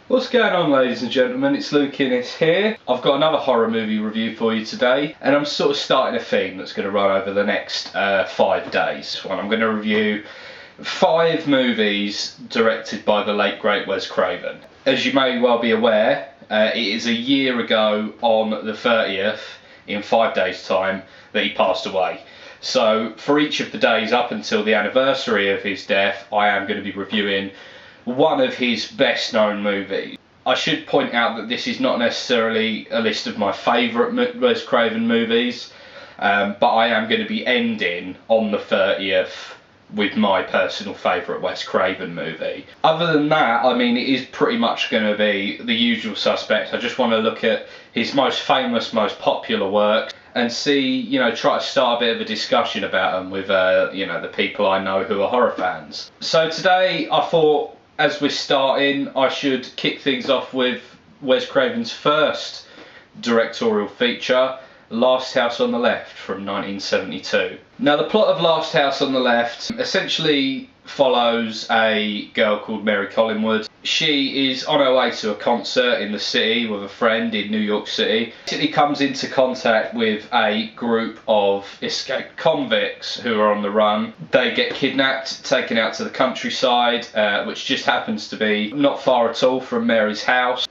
What's going on, ladies and gentlemen? It's Luke Innes here. I've got another horror movie review for you today, and I'm sort of starting a theme that's going to run over the next 5 days. I'm going to review 5 movies directed by the late great Wes Craven. As you may well be aware, it is a year ago on the 30th, in 5 days' time, that he passed away. So for each of the days up until the anniversary of his death, I am going to be reviewing one of his best known movies. I should point out that this is not necessarily a list of my favourite Wes Craven movies, but I am going to be ending on the 30th with my personal favourite Wes Craven movie. Other than that, I mean, it is pretty much going to be the usual suspects. I just want to look at his most famous, most popular works and see, try to start a bit of a discussion about them with, the people I know who are horror fans. So today I thought, as we're starting, I should kick things off with Wes Craven's first directorial feature, Last House on the Left from 1972. Now, the plot of Last House on the Left essentially follows a girl called Mary Collingwood. She is on her way to a concert in the city with a friend in New York City. She comes into contact with a group of escaped convicts who are on the run. They get kidnapped, taken out to the countryside, which just happens to be not far at all from Mary's house,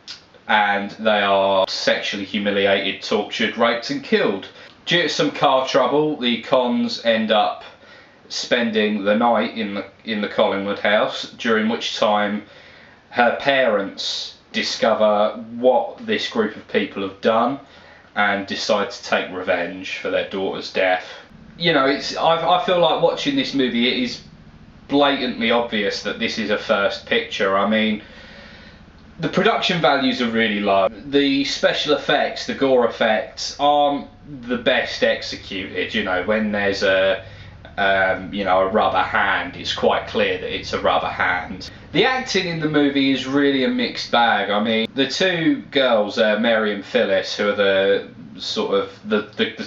and they are sexually humiliated, tortured, raped and killed. Due to some car trouble, the cons end up spending the night in the Collingwood house, during which time her parents discover what this group of people have done and decide to take revenge for their daughter's death. I feel like watching this movie, it is blatantly obvious that this is a first picture. I mean, the production values are really low. The special effects, the gore effects, aren't the best executed. When there's a rubber hand, it's quite clear that it's a rubber hand. The acting in the movie is really a mixed bag. I mean, the two girls, Mary and Phyllis, who are the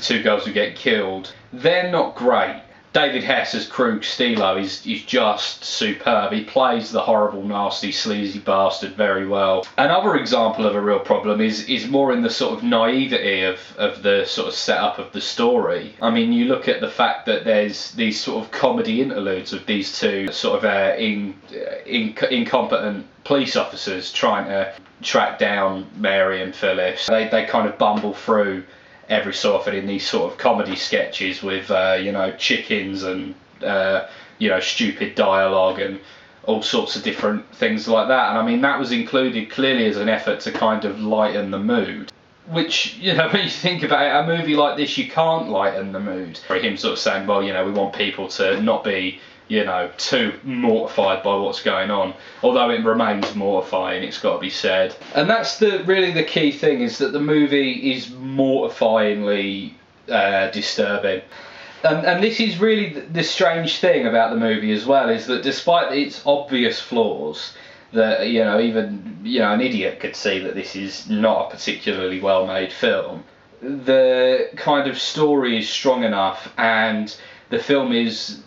two girls who get killed, they're not great. David Hess as Krug Stilo is just superb. He plays the horrible, nasty, sleazy bastard very well. Another example of a real problem is more in the sort of naivety of the sort of setup of the story. I mean, you look at the fact that there's these sort of comedy interludes of these two sort of incompetent police officers trying to track down Mary and Phyllis. They kind of bumble through every so often in these sort of comedy sketches with chickens and stupid dialogue and all sorts of different things like that. And I mean, that was included clearly as an effort to kind of lighten the mood, which, when you think about it, a movie like this, you can't lighten the mood. For him sort of saying, well, we want people to not be too mortified by what's going on, although it remains mortifying, it's got to be said. And that's really the key thing, is that the movie is mortifyingly disturbing. And this is really the strange thing about the movie as well, is that despite its obvious flaws, that even an idiot could see that this is not a particularly well made film, the kind of story is strong enough and the film is,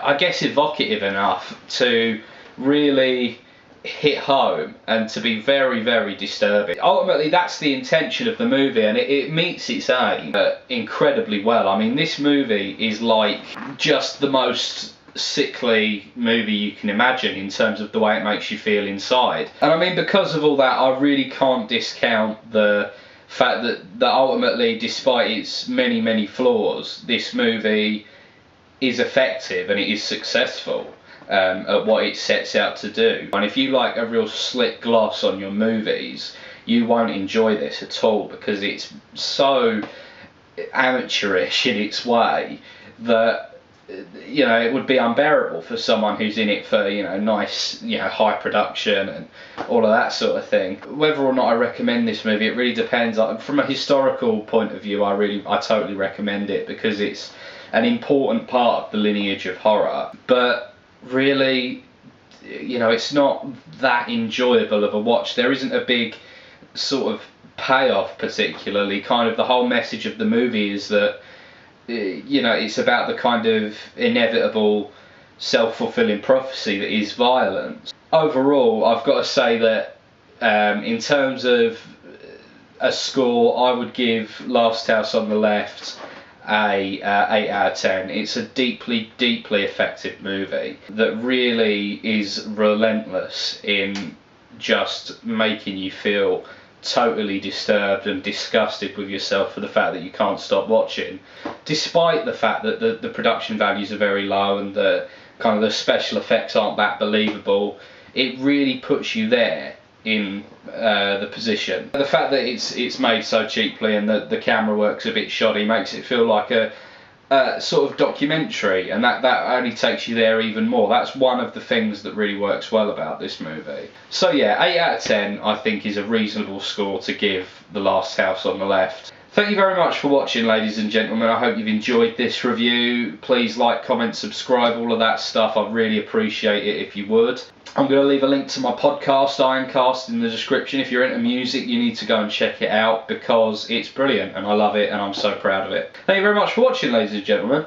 I guess, evocative enough to really hit home and to be very, very disturbing. Ultimately, that's the intention of the movie, and it meets its aim incredibly well. I mean, this movie is like just the most sickly movie you can imagine in terms of the way it makes you feel inside. And I mean, because of all that, I really can't discount the fact that ultimately, despite its many, many flaws, this movie is effective and it is successful at what it sets out to do. And if you like a real slick gloss on your movies, you won't enjoy this at all, because it's so amateurish in its way that it would be unbearable for someone who's in it for nice high production and all of that sort of thing. Whether or not I recommend this movie, it really depends. From a historical point of view, I totally recommend it, because it's an important part of the lineage of horror, but really, it's not that enjoyable of a watch. There isn't a big sort of payoff particularly. Kind of the whole message of the movie is that it's about the kind of inevitable self-fulfilling prophecy that is violence. Overall, I've got to say that In terms of a score, I would give Last House on the Left a 8 out of 10. It's a deeply, deeply effective movie that really is relentless in just making you feel totally disturbed and disgusted with yourself for the fact that you can't stop watching, despite the fact that the production values are very low and the kind of the special effects aren't that believable. It really puts you there in the position. The fact that it's made so cheaply and that the camera work's a bit shoddy makes it feel like a sort of documentary, and that only takes you there even more. That's one of the things that really works well about this movie. So yeah, 8 out of 10 I think is a reasonable score to give The Last House on the Left. Thank you very much for watching, ladies and gentlemen. I hope you've enjoyed this review. Please like, comment, subscribe, all of that stuff. I'd really appreciate it if you would. I'm going to leave a link to my podcast, Ironcast, in the description. If you're into music, you need to go and check it out because it's brilliant and I love it and I'm so proud of it. Thank you very much for watching, ladies and gentlemen.